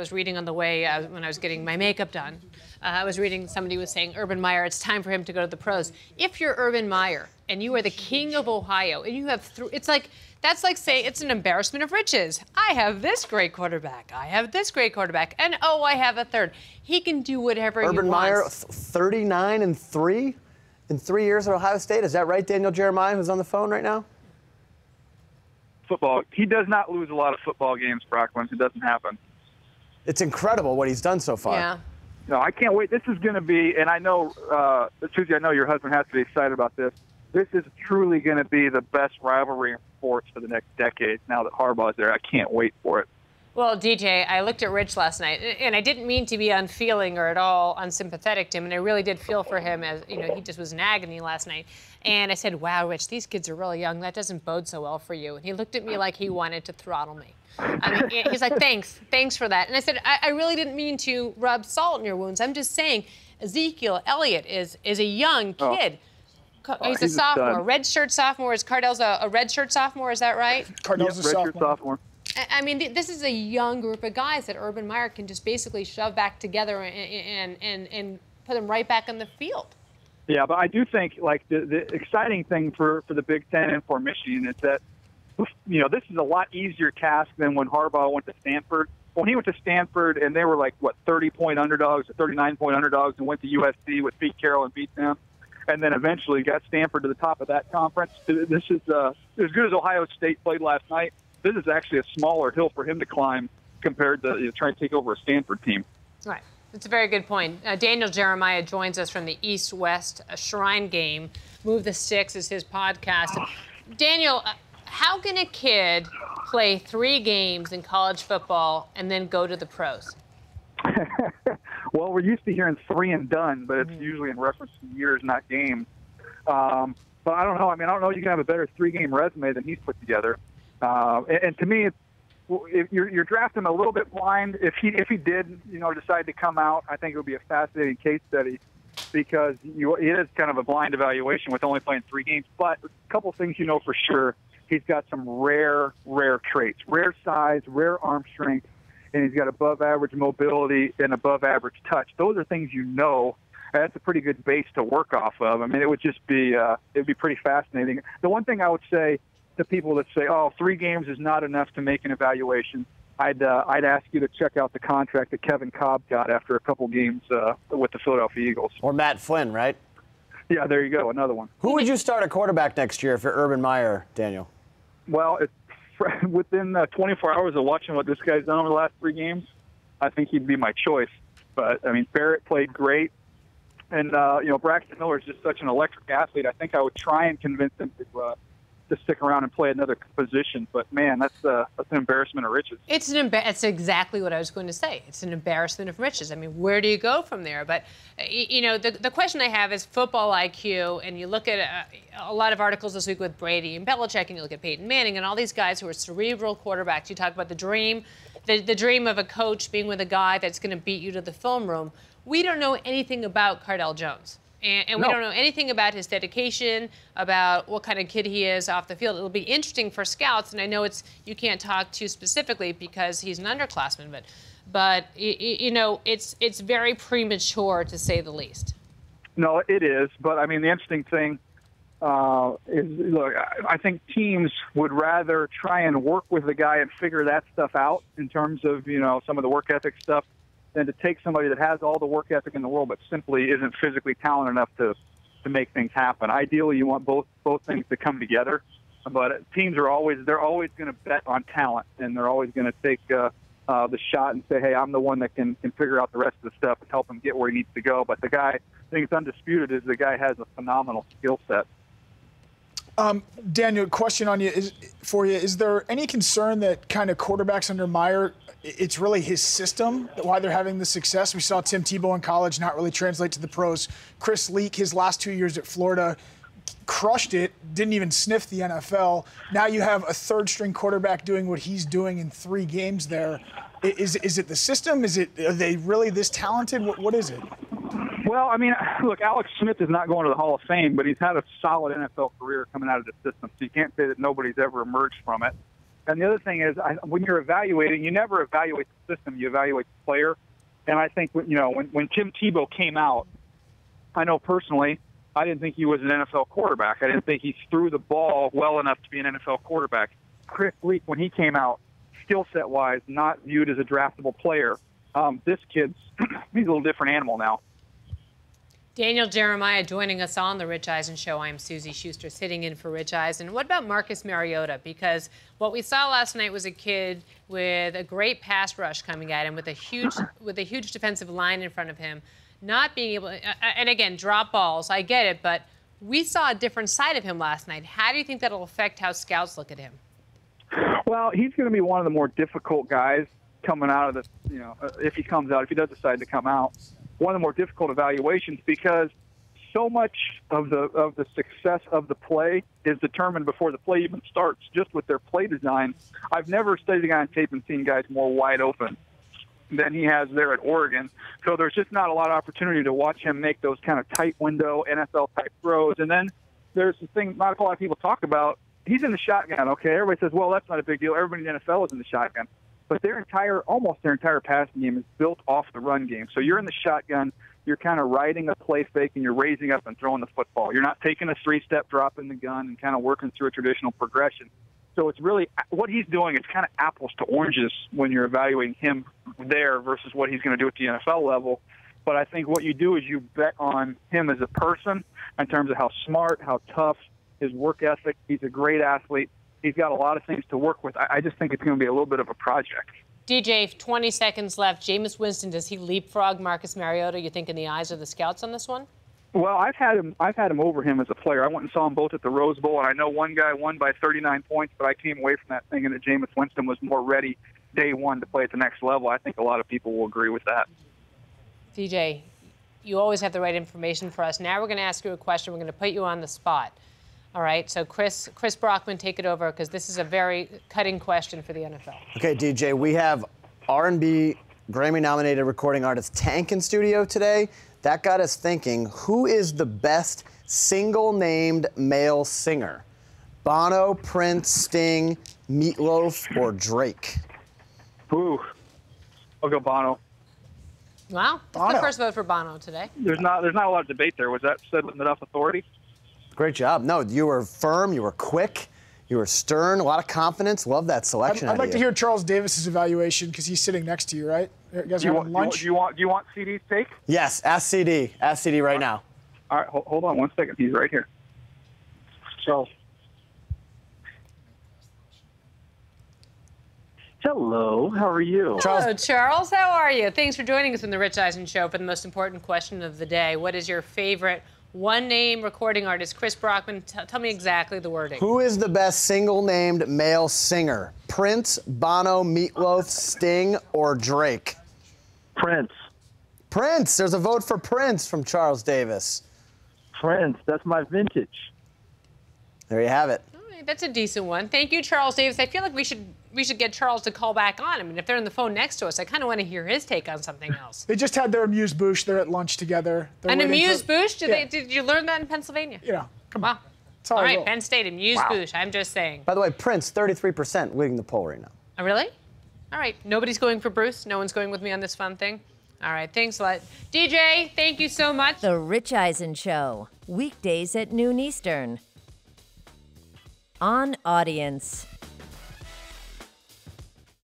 was reading on the way when I was getting my makeup done. I was reading somebody was saying, Urban Meyer, it's time for him to go to the pros. If you're Urban Meyer and you are the king of Ohio and you have it's like, that's like saying it's an embarrassment of riches. I have this great quarterback. I have this great quarterback. And, oh, I have a third. He can do whatever he wants. Urban Meyer, 39-3 in 3 years at Ohio State. Is that right, Daniel Jeremiah, who's on the phone right now? Football. He does not lose a lot of football games, Brockman. It doesn't happen. It's incredible what he's done so far. Yeah. No, I can't wait. This is going to be, and I know, Susie, I know your husband has to be excited about this. This is truly going to be the best rivalry in sports for the next decade. Now that Harbaugh's there, I can't wait for it. Well, DJ, I looked at Rich last night, and I didn't mean to be unfeeling or at all unsympathetic to him, and I really did feel for him as, you know, he just was in agony last night. And I said, wow, Rich, these kids are really young. That doesn't bode so well for you. And he looked at me like he wanted to throttle me. I mean, he's like, thanks for that. And I said, I really didn't mean to rub salt in your wounds. I'm just saying Ezekiel Elliott is a young kid. He's a sophomore, redshirt sophomore. Is Cardell's a redshirt sophomore? Is that right? Cardell's a sophomore. I mean, this is a young group of guys that Urban Meyer can just basically shove back together and put them right back on the field. Yeah, but I do think, like, the exciting thing for the Big Ten and for Michigan is that, you know, this is a lot easier task than when Harbaugh went to Stanford. When he went to Stanford and they were like, what, 30-point underdogs or 39-point underdogs and went to USC with Pete Carroll and beat them, and then eventually got Stanford to the top of that conference. This is as good as Ohio State played last night. This is actually a smaller hill for him to climb compared to trying to take over a Stanford team. Right. That's a very good point. Daniel Jeremiah joins us from the East-West Shrine Game. Move the Sticks is his podcast. Daniel, how can a kid play 3 games in college football and then go to the pros? Well, we're used to hearing 3 and done, but it's usually in reference to years, not games. But I don't know. I mean, I don't know you can have a better 3-game resume than he's put together. And to me, if you're drafting him a little bit blind. If he did, you know, decide to come out, I think it would be a fascinating case study because it is kind of a blind evaluation with only playing 3 games. But a couple things you know for sure. He's got some rare traits, rare size, rare arm strength, and he's got above-average mobility and above-average touch. Those are things you know. And that's a pretty good base to work off of. I mean, it would just be it'd be pretty fascinating. The one thing I would say to people that say, "Oh, 3 games is not enough to make an evaluation," I'd ask you to check out the contract that Kevin Cobb got after a couple games with the Philadelphia Eagles. Or Matt Flynn, right? Yeah, there you go, another one. Who would you start at quarterback next year if you're Urban Meyer, Daniel? Well, within 24 hours of watching what this guy's done over the last 3 games, I think he'd be my choice. But, I mean, Barrett played great. And, you know, Braxton Miller is just such an electric athlete. I think I would try and convince him to stick around and play another position. But, man, that's an embarrassment of riches. It's exactly what I was going to say. It's an embarrassment of riches. I mean, where do you go from there? But, you know, the question I have is football IQ, and you look at a lot of articles this week with Brady and Belichick, and you look at Peyton Manning and all these guys who are cerebral quarterbacks. You talk about the dream of a coach being with a guy that's going to beat you to the film room. We don't know anything about Cardell Jones. And we don't know anything about his dedication, about what kind of kid he is off the field. It'll be interesting for scouts, and I know you can't talk too specifically because he's an underclassman, but you know, it's very premature to say the least. No, it is. But I mean, the interesting thing is, look, I think teams would rather try and work with the guy and figure that stuff out in terms of, you know, some of the work ethic stuff, than to take somebody that has all the work ethic in the world but simply isn't physically talented enough to make things happen. Ideally, you want both things to come together. But teams are always going to bet on talent, and they're always going to take the shot and say, hey, I'm the one that can figure out the rest of the stuff and help him get where he needs to go. But the guy, I think it's undisputed, is the guy has a phenomenal skill set. Daniel, question on you for you. Is there any concern that kind of quarterbacks under Meyer, it's really his system, why they're having the success? We saw Tim Tebow in college not really translate to the pros. Chris Leak, his last 2 years at Florida, crushed it, didn't even sniff the NFL. Now you have a third-string quarterback doing what he's doing in 3 games there. Is it the system? Are they really this talented? What is it? Well, I mean, look, Alex Smith is not going to the Hall of Fame, but he's had a solid NFL career coming out of the system, so you can't say that nobody's ever emerged from it. And the other thing is, when you're evaluating, you never evaluate the system; you evaluate the player. And I think when Tim Tebow came out, I know personally, I didn't think he was an NFL quarterback. I didn't think he threw the ball well enough to be an NFL quarterback. Chris Leak, when he came out, skill set wise, not viewed as a draftable player. This kid's he's a little different animal now. Daniel Jeremiah joining us on the Rich Eisen Show. I'm Susie Schuster sitting in for Rich Eisen. What about Marcus Mariota? Because what we saw last night was a kid with a great pass rush coming at him, with a huge defensive line in front of him, not being able and again, drop balls. I get it, but we saw a different side of him last night. How do you think that'll affect how scouts look at him? Well, he's going to be one of the more difficult guys coming out of the, if he does decide to come out. One of the more difficult evaluations, because so much of the success of the play is determined before the play even starts, just with their play design. I've never studied a guy on tape and seen guys more wide open than he has there at Oregon. So there's just not a lot of opportunity to watch him make those kind of tight window NFL-type throws. And then there's the thing not a lot of people talk about. He's in the shotgun, okay? Everybody says, well, that's not a big deal. Everybody in the NFL is in the shotgun. But almost their entire passing game is built off the run game. So you're in the shotgun, you're kind of riding a play fake, and you're raising up and throwing the football. You're not taking a three-step drop in the gun and kind of working through a traditional progression. So it's really what he's doing. It's kind of apples to oranges when you're evaluating him there versus what he's going to do at the NFL level. But I think what you do is you bet on him as a person in terms of how smart, how tough, his work ethic. He's a great athlete. He's got a lot of things to work with. I just think it's going to be a little bit of a project. DJ, 20 seconds left. Jameis Winston, does he leapfrog Marcus Mariota, you think, in the eyes of the scouts on this one? Well, I've had him over him as a player. I went and saw them both at the Rose Bowl, and I know one guy won by 39 points, but I came away from that thinking that Jameis Winston was more ready day one to play at the next level. I think a lot of people will agree with that. DJ, you always have the right information for us. Now we're going to ask you a question. We're going to put you on the spot. All right, so Chris Brockman, take it over, because this is a very cutting question for the NFL. Okay, DJ, we have R&B Grammy-nominated recording artist Tank in studio today. That got us thinking, who is the best single-named male singer? Bono, Prince, Sting, Meatloaf, or Drake? Ooh, I'll go Bono. Wow, that's the first vote for Bono today. There's not a lot of debate there. Was that said with enough authority? Great job. No, you were firm, you were quick, you were stern, a lot of confidence. Love that selection. I'd like to hear Charles Davis's evaluation, because he's sitting next to you, right? You guys are having lunch? Do you want CD's take? Yes, ask CD. Ask CD right now. All right, hold on 1 second. He's right here. Charles. Hello, how are you? Hello, Charles. How are you? Thanks for joining us on the Rich Eisen Show for the most important question of the day. What is your favorite one-name recording artist? Chris Brockman, tell me exactly the wording. Who is the best single-named male singer? Prince, Bono, Meatloaf, Sting, or Drake? Prince. Prince. There's a vote for Prince from Charles Davis. Prince. That's my vintage. There you have it. All right, that's a decent one. Thank you, Charles Davis. I feel like we should get Charles to call back on. I mean, if they're on the phone next to us, I kind of want to hear his take on something else. They just had their amuse-bouche. They're at lunch together. An amuse-bouche? Did you learn that in Pennsylvania? Yeah. Come on. Wow. All right, Penn State, amuse-bouche. I'm just saying. By the way, Prince, 33% leading the poll right now. Oh, really? All right. Nobody's going for Bruce. No one's going with me on this fun thing. All right. Thanks a lot. DJ, thank you so much. The Rich Eisen Show, weekdays at noon Eastern. On Audience.